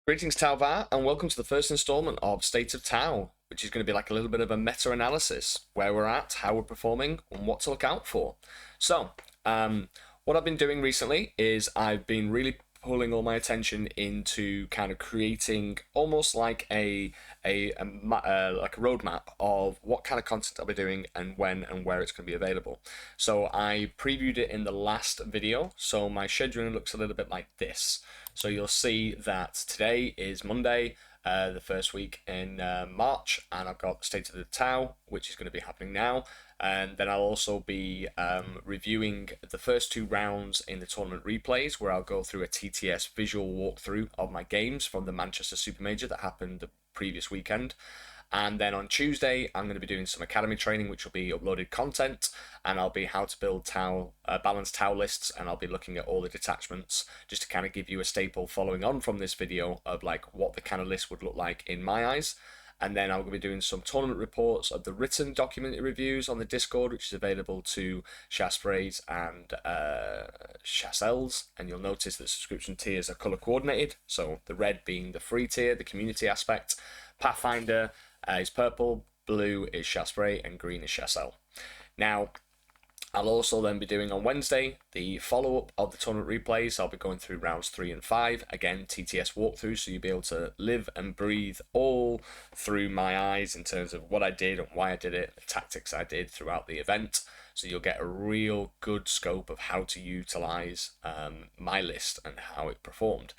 Greetings, Tauvar, and welcome to the first installment of State of Tau, which is going to be like a little bit of a meta-analysis, where we're at, how we're performing, and what to look out for. So, what I've been doing recently is I've been really pulling all my attention into kind of creating almost like like a roadmap of what kind of content I'll be doing and when and where it's going to be available. So I previewed it in the last video, so my scheduling looks a little bit like this. So you'll see that today is Monday, the first week in March, and I've got State of the Tau, which is going to be happening now. And then I'll also be reviewing the first two rounds in the tournament replays, where I'll go through a TTS visual walkthrough of my games from the Manchester Super Major that happened the previous weekend. And then on Tuesday, I'm going to be doing some academy training, which will be uploaded content, and I'll be how to build balanced tau lists, and I'll be looking at all the detachments just to kind of give you a staple following on from this video of like what the kind of list would look like in my eyes. And then I'm going to be doing some tournament reports of the written documented reviews on the Discord, which is available to Chasprays and Chassels. And you'll notice that subscription tiers are color coordinated. So the red being the free tier, the community aspect. Pathfinder is purple, blue is Chaspray, and green is Chassel. Now, I'll also then be doing on Wednesday the follow-up of the tournament replays. I'll be going through rounds 3 and 5. Again, TTS walkthroughs, so you'll be able to live and breathe all through my eyes in terms of what I did and why I did it, the tactics I did throughout the event. So you'll get a real good scope of how to utilize my list and how it performed.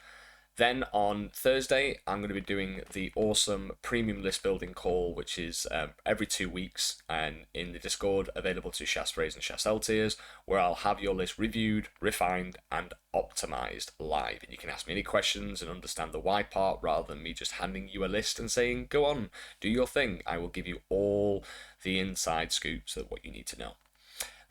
Then on Thursday, I'm going to be doing the awesome premium list building call, which is every 2 weeks and in the Discord, available to Chasprays and Chassel tiers, where I'll have your list reviewed, refined, and optimized live. And you can ask me any questions and understand the why part rather than me just handing you a list and saying, go on, do your thing. I will give you all the inside scoops of what you need to know.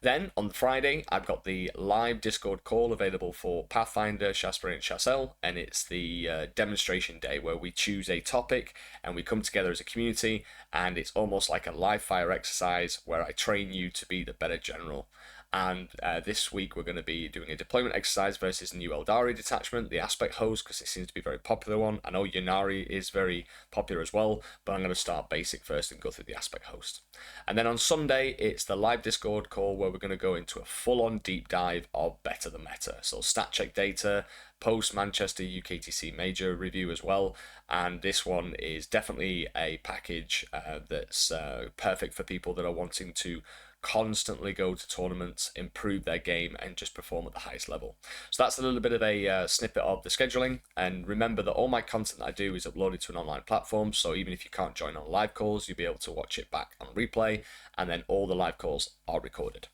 Then on the Friday, I've got the live Discord call available for Pathfinder, Chaspray, and Chassel, and it's the demonstration day where we choose a topic and we come together as a community, and it's almost like a live fire exercise where I train you to be the better general. And this week we're going to be doing a deployment exercise versus new Eldari detachment, the aspect host, because it seems to be a very popular one. I know Yannari is very popular as well, but I'm going to start basic first and go through the aspect host. And then on Sunday, it's the live Discord call where we're going to go into a full-on deep dive of better the meta. So stat check data, post Manchester UKTC major review as well, and this one is definitely a package that's perfect for people that are wanting to constantly go to tournaments, improve their game, and just perform at the highest level. So that's a little bit of a snippet of the scheduling. And remember that all my content that I do is uploaded to an online platform, so even if you can't join on live calls, you'll be able to watch it back on replay, and then all the live calls are recorded.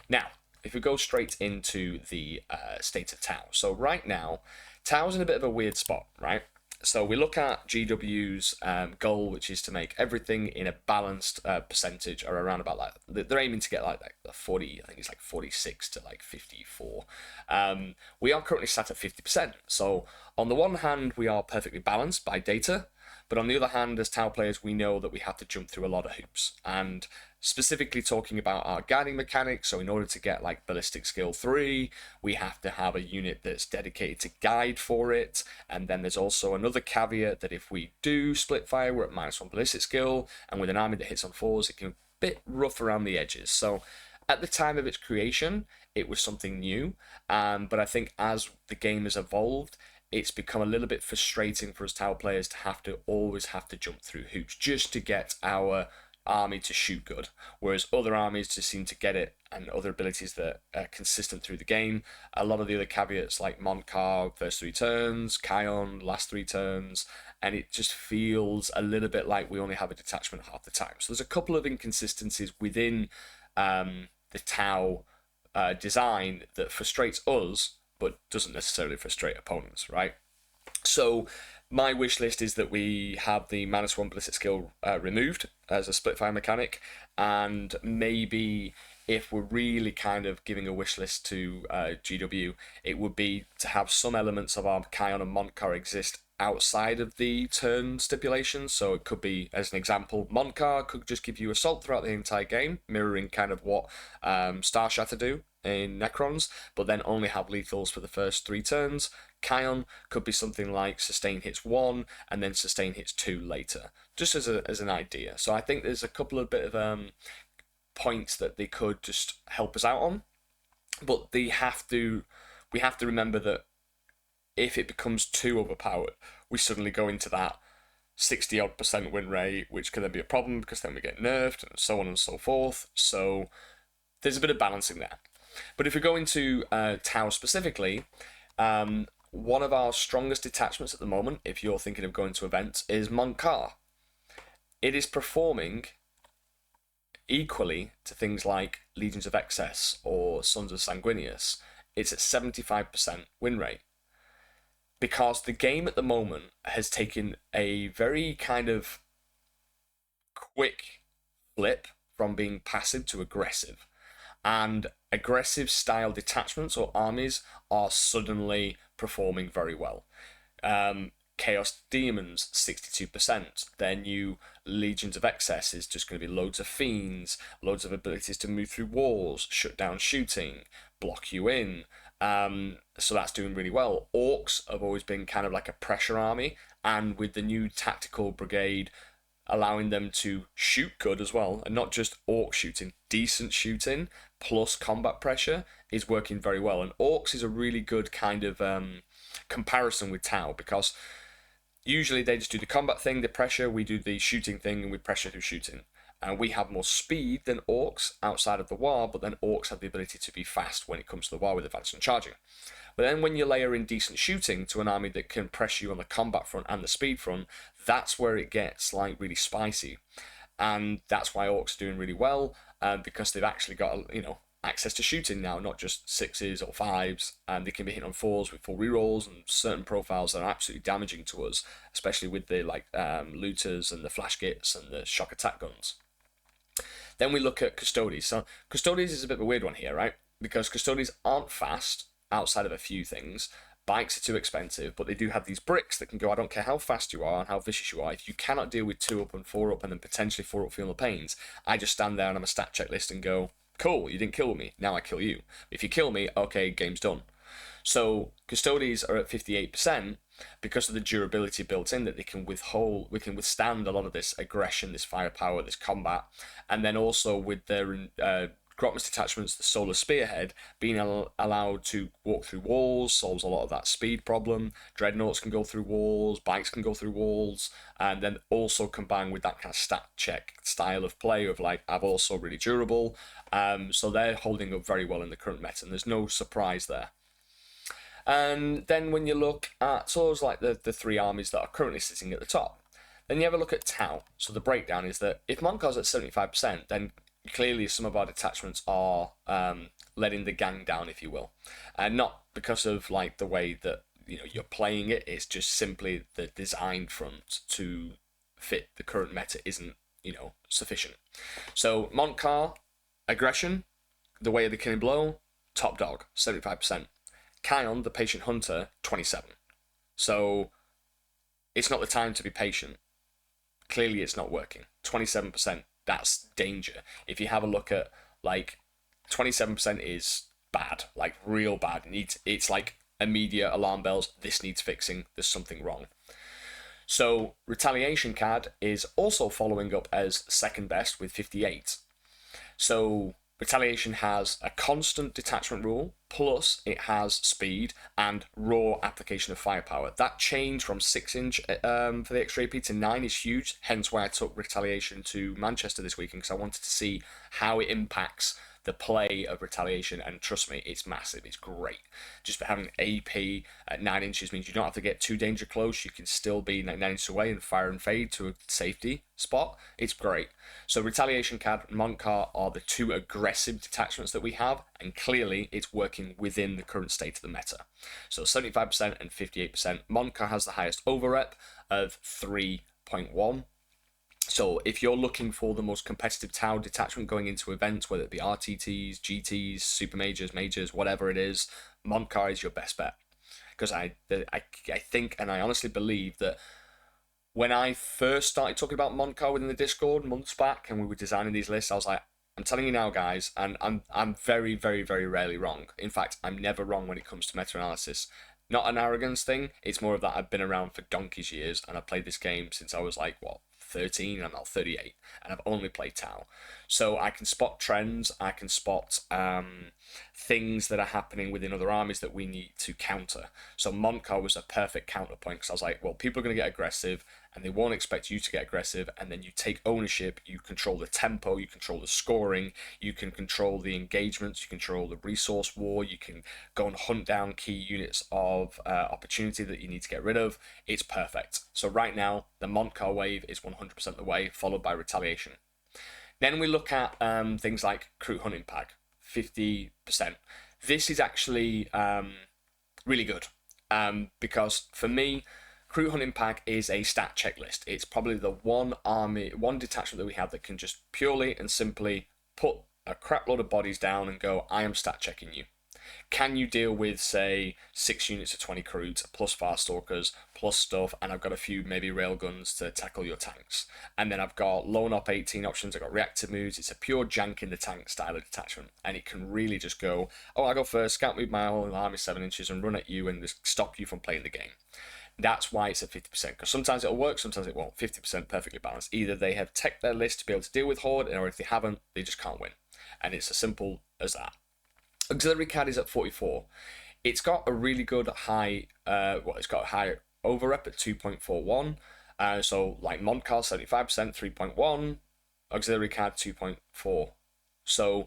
Now, if we go straight into the state of Tau. So right now, Tau's in a bit of a weird spot, right? So we look at GW's goal, which is to make everything in a balanced percentage, or around about like they're aiming to get like 40. I think it's like 46 to like 54. We are currently sat at 50%. So on the one hand, we are perfectly balanced by data, but on the other hand, as Tau players, we know that we have to jump through a lot of hoops. And specifically talking about our guiding mechanics, so in order to get like ballistic skill 3, we have to have a unit that's dedicated to guide for it. And then there's also another caveat that if we do split fire, we're at -1 ballistic skill, and with an army that hits on 4s, it can be a bit rough around the edges. So at the time of its creation, it was something new, but I think as the game has evolved, it's become a little bit frustrating for us Tau players to always have to jump through hoops just to get our army to shoot good, whereas other armies just seem to get it, and other abilities that are consistent through the game. A lot of the other caveats like Montcar first 3 turns, Kyon last 3 turns, and it just feels a little bit like we only have a detachment half the time. So there's a couple of inconsistencies within the Tau design that frustrates us, but doesn't necessarily frustrate opponents, right? So my wish list is that we have the -1 ballistic skill removed as a split fire mechanic, and maybe if we're really kind of giving a wish list to GW, it would be to have some elements of our Kyon and Montcar exist outside of the turn stipulations. So it could be, as an example, Montcar could just give you assault throughout the entire game, mirroring kind of what Star Shatter do in Necrons, but then only have lethals for the first 3 turns. Kyon could be something like sustain hits 1 and then sustain hits 2 later, just as an idea. So I think there's a couple of bit of points that they could just help us out on, but we have to remember that if it becomes too overpowered, we suddenly go into that 60 odd % win rate, which can then be a problem because then we get nerfed and so on and so forth. So there's a bit of balancing there. But if we go into Tau specifically, one of our strongest detachments at the moment, if you're thinking of going to events, is Monkar. It is performing equally to things like Legions of Excess or Sons of Sanguinius. It's at 75% win rate. Because the game at the moment has taken a very kind of quick flip from being passive to aggressive. And aggressive style detachments or armies are suddenly performing very well. Chaos Demons, 62%. Their new Legions of Excess is just going to be loads of fiends, loads of abilities to move through walls, shut down shooting, block you in. So that's doing really well. Orcs have always been kind of like a pressure army, and with the new tactical brigade allowing them to shoot good as well, and not just orc shooting, decent shooting plus combat pressure is working very well. And orcs is a really good kind of comparison with Tau, because usually they just do the combat thing, the pressure, we do the shooting thing, and we pressure through shooting. And we have more speed than orcs outside of the war, but then orcs have the ability to be fast when it comes to the war with advancing and charging. But then when you layer in decent shooting to an army that can press you on the combat front and the speed front, that's where it gets like really spicy. And that's why orcs are doing really well, because they've actually got, access to shooting now, not just 6s or 5s, and they can be hit on 4s with full rerolls and certain profiles that are absolutely damaging to us, especially with the looters and the flash gits and the shock attack guns. Then we look at Custodes. So Custodes is a bit of a weird one here, right? Because Custodes aren't fast outside of a few things. Bikes are too expensive, but they do have these bricks that can go, I don't care how fast you are and how vicious you are. If you cannot deal with 2 up and 4 up and then potentially 4 up feeling the pains, I just stand there and I'm a stat checklist and go, cool, you didn't kill me, now I kill you. If you kill me, okay, game's done. So Custodes are at 58% because of the durability built in, that we can withstand a lot of this aggression, this firepower, this combat, and then also with their Grotmus detachments, the Solar Spearhead, being allowed to walk through walls solves a lot of that speed problem. Dreadnoughts can go through walls, bikes can go through walls, and then also combined with that kind of stat check style of play of like, I'm also really durable. So they're holding up very well in the current meta, and there's no surprise there. And then when you look at sort of like the 3 armies that are currently sitting at the top, then you have a look at Tau. So the breakdown is that if Monkar's at 75%, then clearly some of our detachments are letting the gang down, if you will. And not because of like the way that you're playing it, it's just simply the design front to fit the current meta isn't sufficient. So Monkar, aggression, the way of the killing blow, top dog, 75%. Kyon, the patient hunter, 27. So it's not the time to be patient. Clearly it's not working. 27%, that's danger. If you have a look at, like, 27% is bad, like real bad. It's like immediate alarm bells, this needs fixing, there's something wrong. So Retaliation CAD is also following up as second best with 58. So Retaliation has a constant detachment rule, plus it has speed and raw application of firepower. That change from 6-inch for the extra AP to 9 is huge, hence why I took Retaliation to Manchester this weekend, because I wanted to see how it impacts the play of Retaliation, and trust me, it's massive, it's great. Just having AP at 9 inches means you don't have to get too danger close, you can still be 9 inches away and fire and fade to a safety spot. It's great. So Retaliation CAD and Monkar are the 2 aggressive detachments that we have, and clearly it's working within the current state of the meta. So 75% and 58%. Monkar has the highest overrep of 3.1. So if you're looking for the most competitive Tau detachment going into events, whether it be RTTs, GTs, super majors, whatever it is, Monkar is your best bet. Because I think, and I honestly believe that when I first started talking about Monkar within the Discord months back, and we were designing these lists, I was like, I'm telling you now, guys, and I'm very, very, very rarely wrong. In fact, I'm never wrong when it comes to meta-analysis. Not an arrogance thing. It's more of that I've been around for donkey's years, and I've played this game since I was like, what, 13, and I'm now 38, and I've only played Tau. So I can spot trends, I can spot things that are happening within other armies that we need to counter. So Montcar was a perfect counterpoint, because I was like, well, people are going to get aggressive, and they won't expect you to get aggressive, and then you take ownership, you control the tempo, you control the scoring, you can control the engagements, you control the resource war, you can go and hunt down key units of opportunity that you need to get rid of. It's perfect. So right now, the Montcar wave is 100% the way, followed by retaliation. Then we look at things like Crew Hunting Pack, 50%. This is actually really good because for me, Crew Hunting Pack is a stat checklist. It's probably the one detachment that we have that can just purely and simply put a crap load of bodies down and go, I am stat checking you. Can you deal with, say, 6 units of 20 recruits, plus Farstalkers, plus stuff, and I've got a few maybe railguns to tackle your tanks. And then I've got lone op 18 options, I've got reactive moves, it's a pure jank in the tank style of detachment. And it can really just go, oh, I go first, scout move my whole army 7 inches and run at you and just stop you from playing the game. That's why it's at 50%, because sometimes it'll work, sometimes it won't. 50% perfectly balanced. Either they have teched their list to be able to deal with Horde, or if they haven't, they just can't win. And it's as simple as that. Auxiliary CAD is at 44. It's got a really good high, it's got a high overrep at 2.41. So like Montcar 75%, 3.1. Auxiliary CAD 2.4. So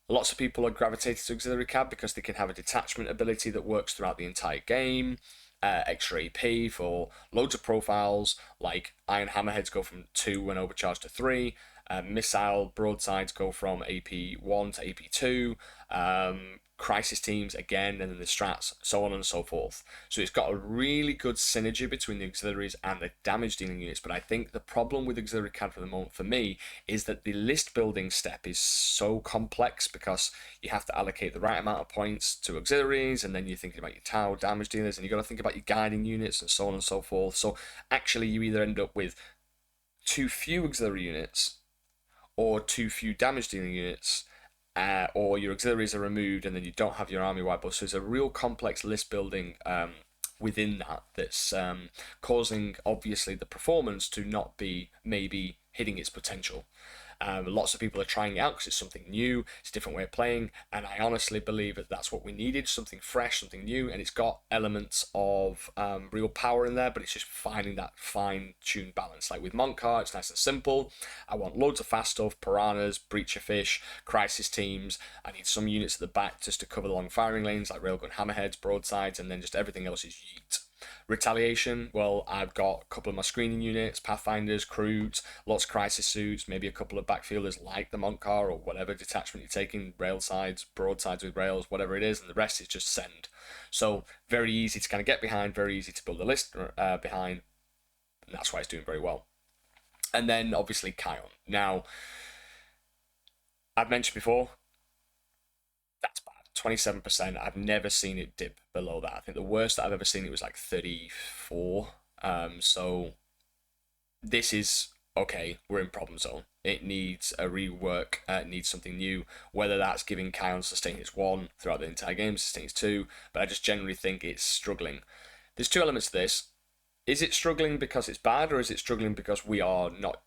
lots of people are gravitated to Auxiliary CAD because they can have a detachment ability that works throughout the entire game. Extra AP for loads of profiles, like Iron Hammerheads go from 2 when overcharged to 3. Missile broadsides go from AP1 to AP2. Crisis teams again, and then the strats, so on and so forth. So it's got a really good synergy between the auxiliaries and the damage dealing units. But I think the problem with auxiliary CAD for the moment for me is that the list building step is so complex, because you have to allocate the right amount of points to auxiliaries, and then you're thinking about your tower damage dealers, and you've got to think about your guiding units and so on and so forth. So actually you either end up with too few auxiliary units or too few damage dealing units, or your auxiliaries are removed and then you don't have your army wide buff. So there's a real complex list building within that's causing, obviously, the performance to not be maybe hitting its potential. Lots of people are trying it out because it's something new, it's a different way of playing, and I honestly believe that that's what we needed, something fresh, something new, and it's got elements of real power in there, but it's just finding that fine-tuned balance. Like with Montcar, it's nice and simple. I want loads of fast stuff, piranhas, breacher fish, crisis teams. I need some units at the back just to cover the long firing lanes, like railgun hammerheads, broadsides, and then just everything else is yeet. Retaliation, well, I've got a couple of my screening units, Pathfinders, Crews, lots of crisis suits, maybe a couple of backfielders like the Montcar or whatever detachment you're taking, rail sides, broadsides with rails, whatever it is, and the rest is just send. So very easy to kind of get behind, very easy to build a list behind, and that's why it's doing very well. And then obviously Kyon. Now, I've mentioned before, that's bad. 27%. I've never seen it dip below that. I think the worst that I've ever seen it was like 34. So this is okay. We're in problem zone. It needs a rework. It needs something new. Whether that's giving Kyon sustain its 1 throughout the entire game, sustain its 2, but I just generally think it's struggling. There's two elements to this. Is it struggling because it's bad, or is it struggling because we are not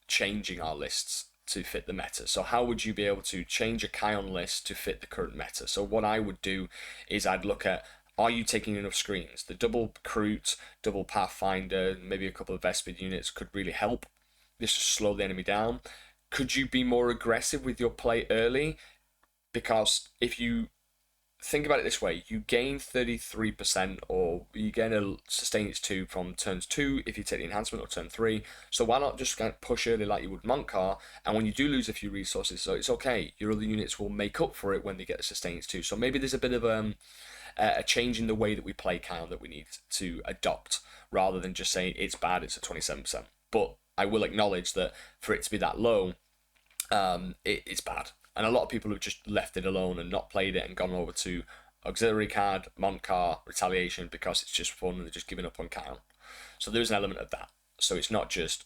changing our lists to fit the meta? So how would you be able to change a Kyon list to fit the current meta? So what I would do is I'd look at, are you taking enough screens? The double Recruit, double Pathfinder, maybe a couple of Vespid units could really help. This to slow the enemy down. Could you be more aggressive with your play early? Because if you think about it this way, you gain 33%, or you gain a sustain its 2 from turns 2 if you take the enhancement, or turn 3. So why not just kind of push early like you would Montcar, and when you do lose a few resources, so it's okay, your other units will make up for it when they get the sustain its 2. So maybe there's a bit of a change in the way that we play Kyon that we need to adopt, rather than just saying it's bad, it's at 27%. But I will acknowledge that for it to be that low, it's bad. And a lot of people have just left it alone and not played it and gone over to Auxiliary CAD, Montcar, Retaliation, because it's just fun and they're just giving up on Kyon. So there's an element of that. So it's not just,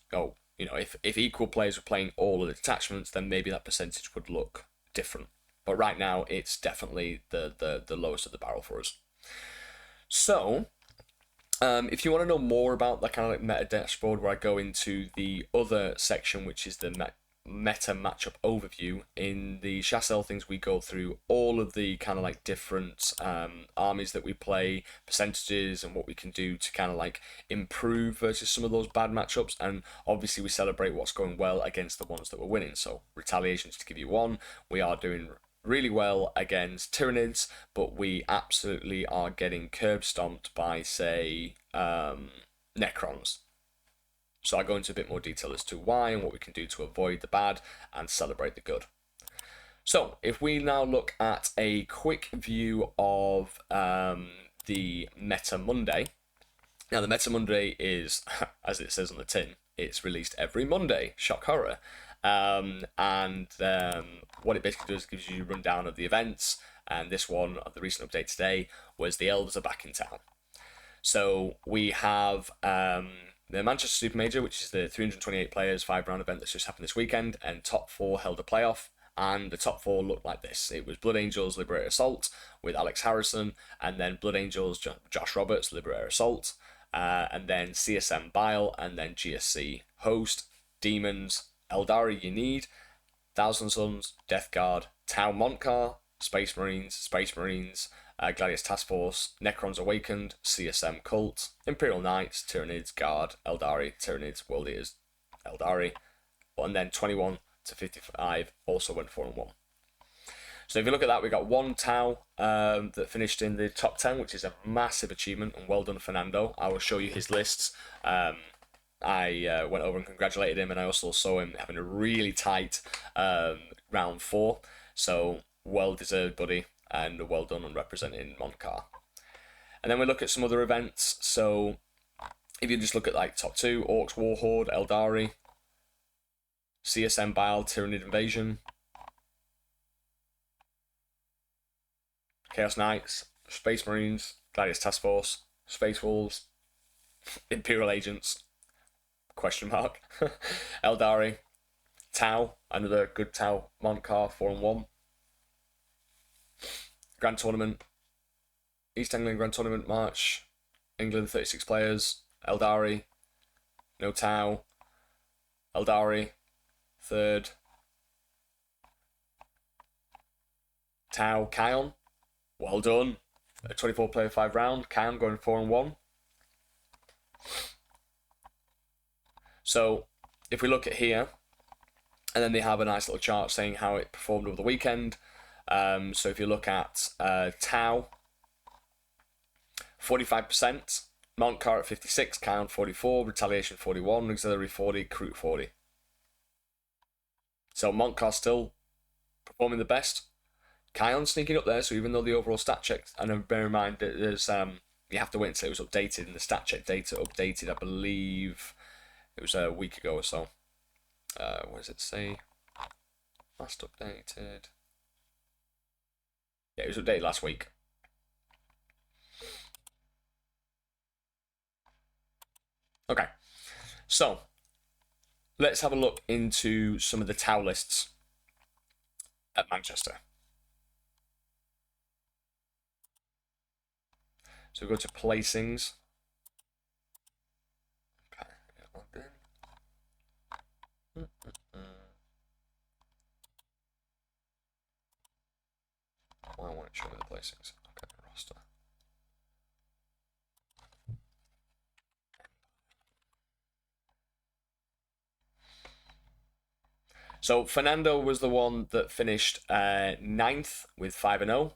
if equal players were playing all of the detachments, then maybe that percentage would look different. But right now, it's definitely the lowest of the barrel for us. So, if you want to know more about the kind of like meta dashboard, where I go into the other section, which is the meta matchup overview, in the Chassel things, we go through all of the kind of like different armies that we play, percentages, and what we can do to kind of like improve versus some of those bad matchups. And obviously, we celebrate what's going well against the ones that we're winning. So, retaliations to give you one, we are doing really well against Tyranids, but we absolutely are getting curb stomped by, say, Necrons. So I go into a bit more detail as to why and what we can do to avoid the bad and celebrate the good. So if we now look at a quick view of the Meta Monday. Now the Meta Monday is, as it says on the tin, it's released every Monday. Shock horror. What it basically does is gives you a rundown of the events, and this one of the recent update today was the Elves are back in town. So we have the Manchester Super Major, which is the 328 players 5-round event that's just happened this weekend, and top 4 held a playoff. And the top 4 looked like this. It was Blood Angels Liberator Assault with Alex Harrison, and then Blood Angels Josh Roberts Liberator Assault, and then CSM Bile, and then GSC Host, Demons, Eldari You Need, Thousand Suns, Death Guard, Tau Montcar, Space Marines, Gladius Task Force, Necrons Awakened, CSM Cult, Imperial Knights, Tyranids, Guard, Eldari, Tyranids, World Eaters, Eldari, and then 21 to 55 also went 4-1. So if you look at that, we got one Tau that finished in the top 10, which is a massive achievement, and well done, Fernando. I will show you his lists. I went over and congratulated him, and I also saw him having a really tight round 4. So well deserved, buddy, and well done on representing Montcar. And then we look at some other events. So if you just look at like top 2, Orcs Warhorde, Eldari, CSM Bile, Tyranid Invasion, Chaos Knights, Space Marines, Gladius Task Force, Space Wolves, Imperial Agents, question mark, Eldari, Tau, another good Tau, Montcar, 4-1. Grand Tournament, East England Grand Tournament March, England 36 players, Eldari, no Tau, Eldari, 3rd, Tau, Kyon, well done, a 24 player 5-round, Kyon going 4-1. So if we look at here, and then they have a nice little chart saying how it performed over the weekend. So if you look at Tau, 45%, Montcar at 56, Kyon 44, Retaliation 41, Auxiliary 40, Recruit 40. So Montcar still performing the best. Kyon sneaking up there, so even though the overall stat check, and bear in mind that there's you have to wait until it was updated, and the stat check data updated, I believe it was a week ago or so. What does it say? Last updated. Yeah, it was updated last week. Okay, so let's have a look into some of the Tau lists at Manchester. So we go to placings. Okay, get logged in. Well, I want to show me the placings. Okay, roster. So Fernando was the one that finished 9th with 5-0.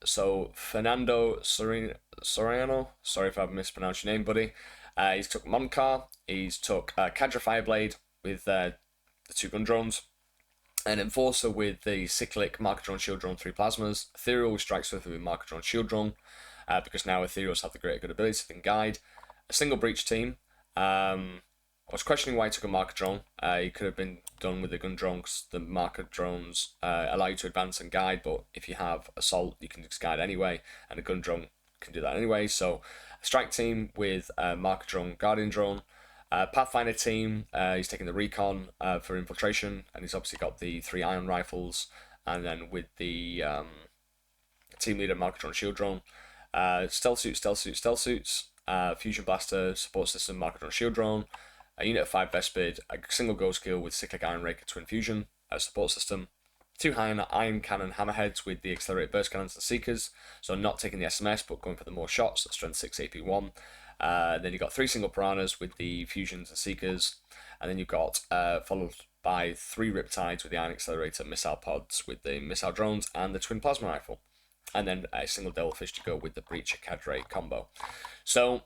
So Fernando Soriano, sorry if I've mispronounced your name, buddy. He's took Montcar, he's took Cadra Fireblade with the 2 gun drones, an Enforcer with the cyclic Marker Drone Shield Drone 3 plasmas, Ethereal with Strike Swift with Marker Drone Shield Drone, because now Ethereals have the greater good ability to guide. A single breach team. I was questioning why he took a marker drone. He could have been done with the gun drone because the marker drones allow you to advance and guide, but if you have assault, you can just guide anyway, and a gun drone can do that anyway. So, a strike team with marker drone, guardian drone. Pathfinder team, he's taking the recon for infiltration, and he's obviously got the 3 ion rifles, and then with the team leader marker drone, shield drone. Stealth suits, stealth suits, stealth suits, fusion blaster, support system, marker drone, shield drone, a unit of 5 Vespid, a single ghost skill with cyclic iron raker twin fusion, a support system, 2 iron cannon hammerheads with the accelerated burst cannons and seekers, so not taking the SMS but going for the more shots, strength 6 AP1. Then you've got 3 single piranhas with the fusions and seekers, and then you've got followed by 3 riptides with the iron accelerator missile pods with the missile drones and the twin plasma rifle, and then a single devilfish to go with the breacher cadre combo. So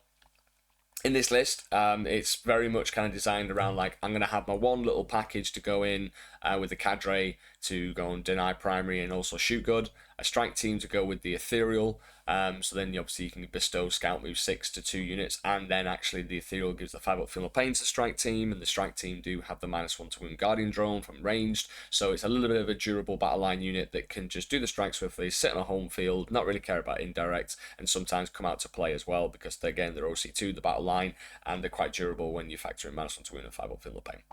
in this list, it's very much kind of designed around, like, I'm going to have my one little package to go in with the cadre to go and deny primary and also shoot good, a strike team to go with the ethereal, so then obviously you can bestow scout move 6 to 2 units, and then actually the ethereal gives the 5 up feel no pain to strike team, and the strike team do have the -1 to wound guardian drone from ranged, so it's a little bit of a durable battle line unit that can just do the strike swiftly, sit on a home field, not really care about indirect, and sometimes come out to play as well, because again they're OC2, the battle line, and they're quite durable when you factor in -1 to wound and 5 up feel no pain.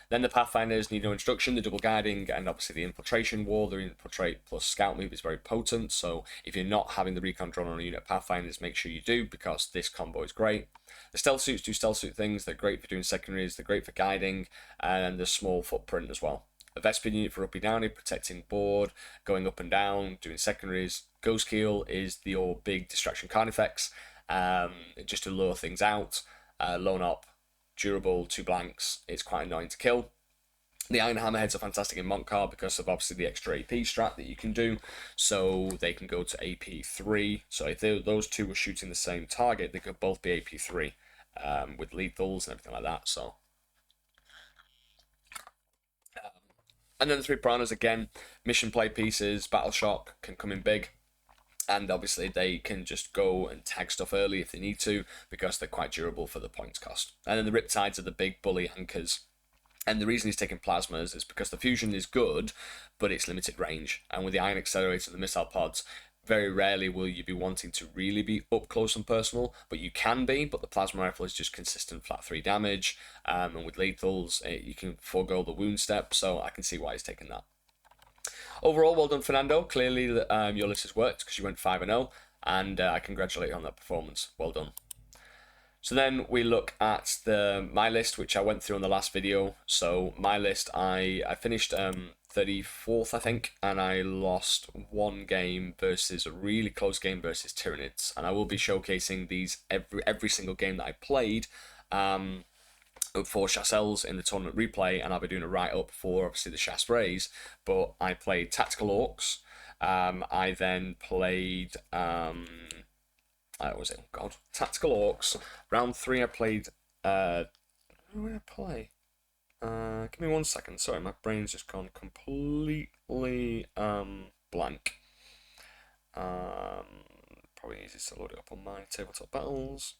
Then the Pathfinders need no instruction, the double guiding, and obviously the infiltration wall. The infiltrate plus scout move is very potent, so if you're not having the recon drone on a unit of Pathfinders, make sure you do, because this combo is great. The stealth suits do stealth suit things, they're great for doing secondaries, they're great for guiding, and the small footprint as well. A Vespid unit for uppy downy, protecting board, going up and down, doing secondaries. Ghost Keel is your big distraction card effects, just to lure things out. Lone up, durable, 2 blanks, it's quite annoying to kill. The Iron Hammerheads are fantastic in Montcar because of obviously the extra AP strat that you can do, so they can go to AP3. So if those two were shooting the same target, they could both be AP3 with lethals and everything like that. So, and then the 3 piranhas again, mission play pieces, battle shock can come in big. And obviously they can just go and tag stuff early if they need to, because they're quite durable for the points cost. And then the Riptides are the big bully anchors. And the reason he's taking plasmas is because the fusion is good, but it's limited range. And with the iron accelerator and the missile pods, very rarely will you be wanting to really be up close and personal, but you can be, but the plasma rifle is just consistent flat 3 damage. And with lethals, you can forego the wound step, so I can see why he's taking that. Overall, well done, Fernando. Clearly, your list has worked because you went 5-0, and I congratulate you on that performance. Well done. So then we look at my list, which I went through in the last video. So my list, I finished 34th, I think, and I lost 1 game versus a really close game versus Tyranids. And I will be showcasing these every single game that I played for Chassels in the tournament replay, and I'll be doing a write-up for obviously the Chasprays. But I played Tactical Orcs. I then played what was it? Oh God, Tactical Orcs. Round 3 I played who did I play? Give me 1 second. Sorry, my brain's just gone completely blank. Probably easiest to load it up on my tabletop battles.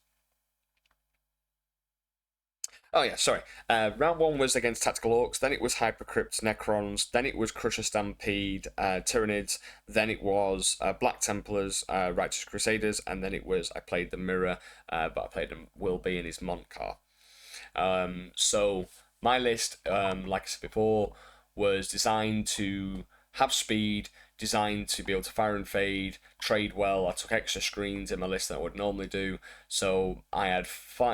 Oh yeah, sorry. Round 1 was against Tactical Orcs, then it was Hypercrypt Necrons, then it was Crusher Stampede, Tyranids, then it was Black Templars, Righteous Crusaders, and then it was, I played the Mirror, but I played him Will Be in his Montcar. So my list, like I said before, was designed to have speed, designed to be able to fire and fade, trade well. I took extra screens in my list that I would normally do. So I had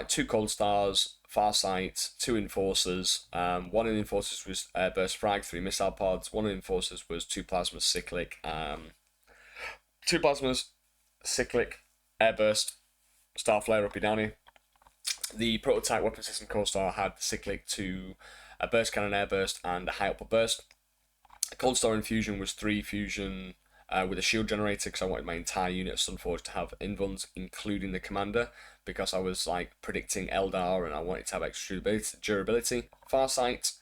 2 Cold Stars, Farsight, 2 Enforcers. 1 in Enforcers was Burst Frag, 3 Missile Pods. 1 in Enforcers was 2 Plasmas Cyclic. 2 Plasmas Cyclic, Airburst, Starflare, Uppy Downy. The Prototype Weapon System Cold Star had Cyclic to a Burst Cannon Airburst and a High Upper Burst. Cold Star Infusion was 3 Fusion with a shield generator, because I wanted my entire unit of Sunforge to have invuns, including the commander, because I was like predicting Eldar and I wanted to have extra durability. Farsight.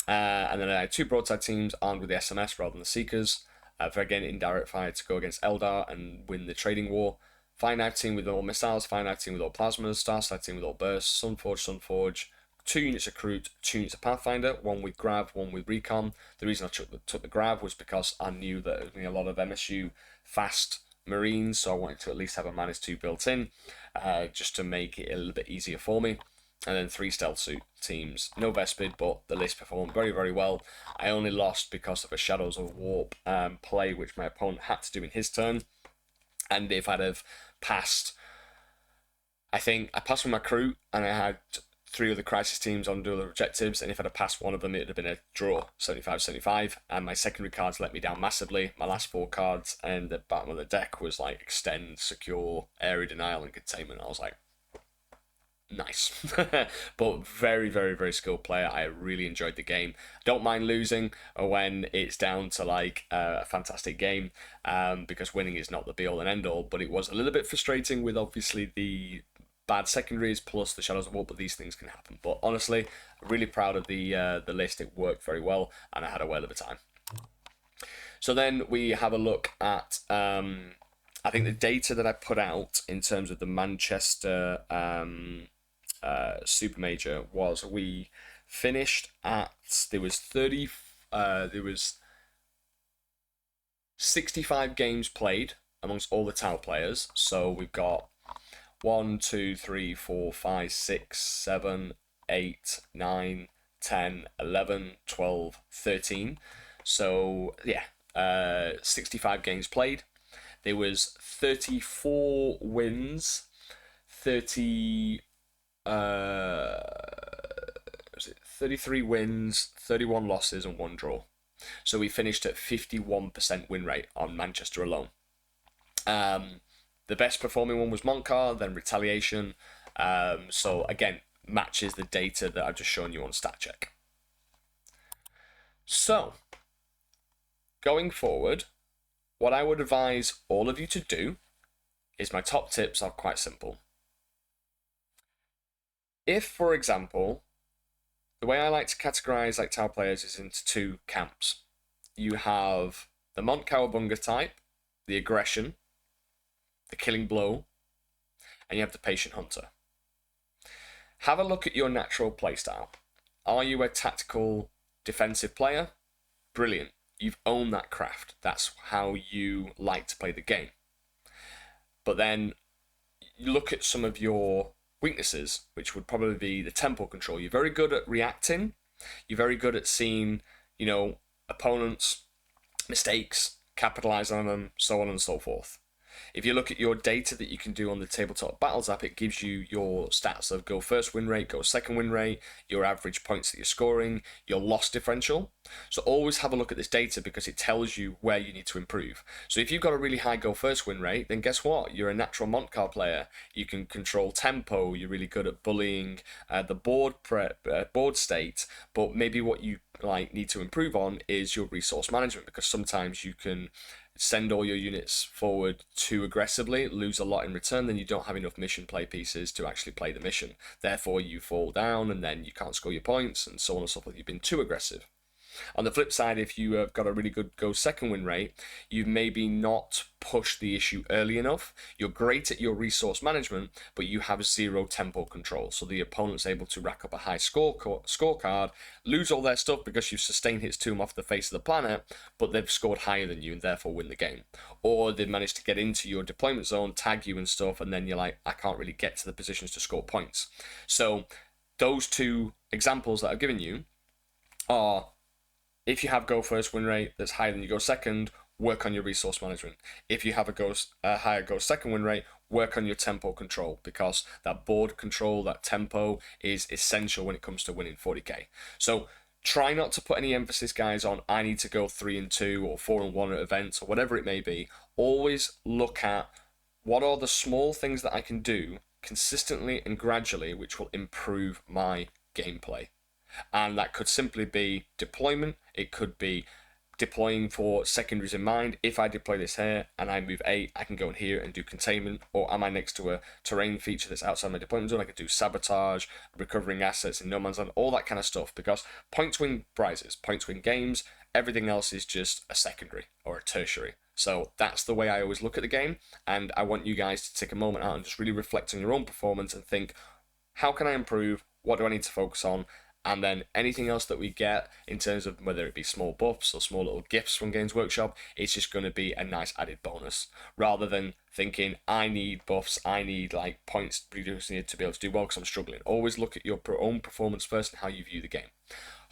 And then I had 2 broadside teams armed with the SMS rather than the Seekers, for again indirect fire to go against Eldar and win the trading war. Fire Knife team with all missiles, Fire Knife team with all plasmas, Starsight team with all bursts, Sunforge, 2 units of Recruit, 2 units of Pathfinder, 1 with Grav, 1 with Recon. The reason I took the Grav was because I knew that there was going to be a lot of MSU fast Marines, so I wanted to at least have a -2 built in, just to make it a little bit easier for me. And then 3 stealth suit teams. No Vespid, but the list performed very, very well. I only lost because of a Shadows of Warp play, which my opponent had to do in his turn. And if I'd have passed, I think I passed with my crew, and I had three other crisis teams on dual objectives, and if I'd have passed one of them, it'd have been a draw, 75-75, and my secondary cards let me down massively. My last four cards and the bottom of the deck was like extend, secure, area denial, and containment. I was like, nice. But very, very, very skilled player. I really enjoyed the game. Don't mind losing when it's down to like a fantastic game, because winning is not the be all and end all. But it was a little bit frustrating with obviously the bad secondaries plus the Shadows of War, but these things can happen. But honestly, really proud of the list. It worked very well, and I had a whale of a time. So then we have a look at I think the data that I put out in terms of the Manchester Super Major was we finished at there was 65 games played amongst all the Tau players. So we've got 1, 2, 3, 4, 5, 6, 7, 8, 9, 10, 11, 12, 13. So yeah, 65 games played. There was 34 wins, 33 wins, 31 losses, and 1 draw. So we finished at 51% win rate on Manchester alone. The best performing one was Montcar, then Retaliation. So again, matches the data that I've just shown you on StatCheck. So, going forward, what I would advise all of you to do is my top tips are quite simple. If, for example, the way I like to categorize like Tau players is into 2 camps. You have the Mont Cowabunga type, the aggression, the killing blow, and you have the patient hunter. Have a look at your natural playstyle. Are you a tactical defensive player? Brilliant. You've owned that craft. That's how you like to play the game. But then you look at some of your weaknesses, which would probably be the tempo control. You're very good at reacting. You're very good at seeing, opponents' mistakes, capitalizing on them, so on and so forth. If you look at your data that you can do on the Tabletop Battles app, it gives you your stats of go first win rate, go second win rate, your average points that you're scoring, your loss differential. So always have a look at this data because it tells you where you need to improve. So if you've got a really high go first win rate, then guess what? You're a natural Montcar player. You can control tempo. You're really good at bullying the board state. But maybe what you need to improve on is your resource management, because sometimes you can send all your units forward too aggressively, lose a lot in return, then you don't have enough mission play pieces to actually play the mission. Therefore, you fall down and then you can't score your points and so on and so forth. You've been too aggressive. On the flip side, if you have got a really good go second win rate, you've maybe not pushed the issue early enough. You're great at your resource management, but you have 0 tempo control. So the opponent's able to rack up a high scorecard, lose all their stuff because you've sustained hits to them off the face of the planet, but they've scored higher than you and therefore win the game. Or they've managed to get into your deployment zone, tag you and stuff, and then you're like, I can't really get to the positions to score points. So those 2 examples that I've given you are, if you have go first win rate that's higher than you go second, work on your resource management. If you have a higher go second win rate, work on your tempo control, because that board control, that tempo is essential when it comes to winning 40k. So try not to put any emphasis, guys, on I need to go 3-2 or 4-1 at events or whatever it may be. Always look at what are the small things that I can do consistently and gradually which will improve my gameplay. And that could simply be deployment. It could be deploying for secondaries in mind. If I deploy this here and I move 8, I can go in here and do containment. Or am I next to a terrain feature that's outside my deployment zone? I could do sabotage, recovering assets in no man's land, all that kind of stuff. Because points win prizes, points win games. Everything else is just a secondary or a tertiary. So that's the way I always look at the game. And I want you guys to take a moment out and just really reflect on your own performance and think, how can I improve? What do I need to focus on? And then anything else that we get in terms of whether it be small buffs or small little gifts from Games Workshop, it's just going to be a nice added bonus. Rather than thinking, I need buffs, I need points reducing it to be able to do well because I'm struggling. Always look at your own performance first and how you view the game.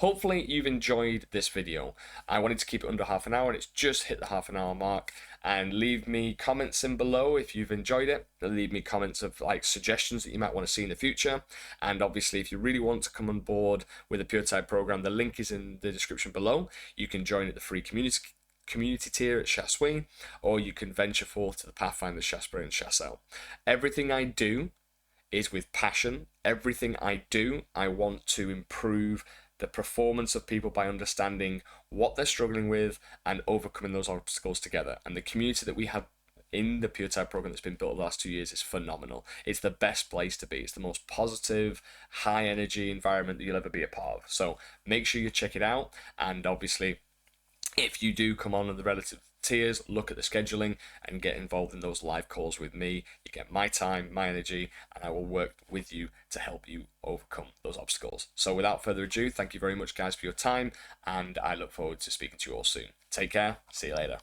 hopefully you've enjoyed this video. I wanted to keep it under half an hour and it's just hit the half an hour mark. And leave me comments in below if you've enjoyed it. Leave me comments of like suggestions that you might want to see in the future. And obviously if you really want to come on board with the Puretide program, the link is in the description below. You can join at the free community tier at Chasui, or you can venture forth to the Pathfinder, Shasbury and Chassel. Everything I do is with passion. Everything I do, I want to improve the performance of people by understanding what they're struggling with and overcoming those obstacles together. And the community that we have in the Puretide program that's been built the last 2 years is phenomenal. It's the best place to be. It's the most positive, high energy environment that you'll ever be a part of. So make sure you check it out. And obviously, if you do come on in the relative tiers, look at the scheduling and get involved in those live calls with me. You get my time, my energy, and I will work with you to help you overcome those obstacles. So without further ado, thank you very much guys for your time, and I look forward to speaking to you all soon. Take care, see you later.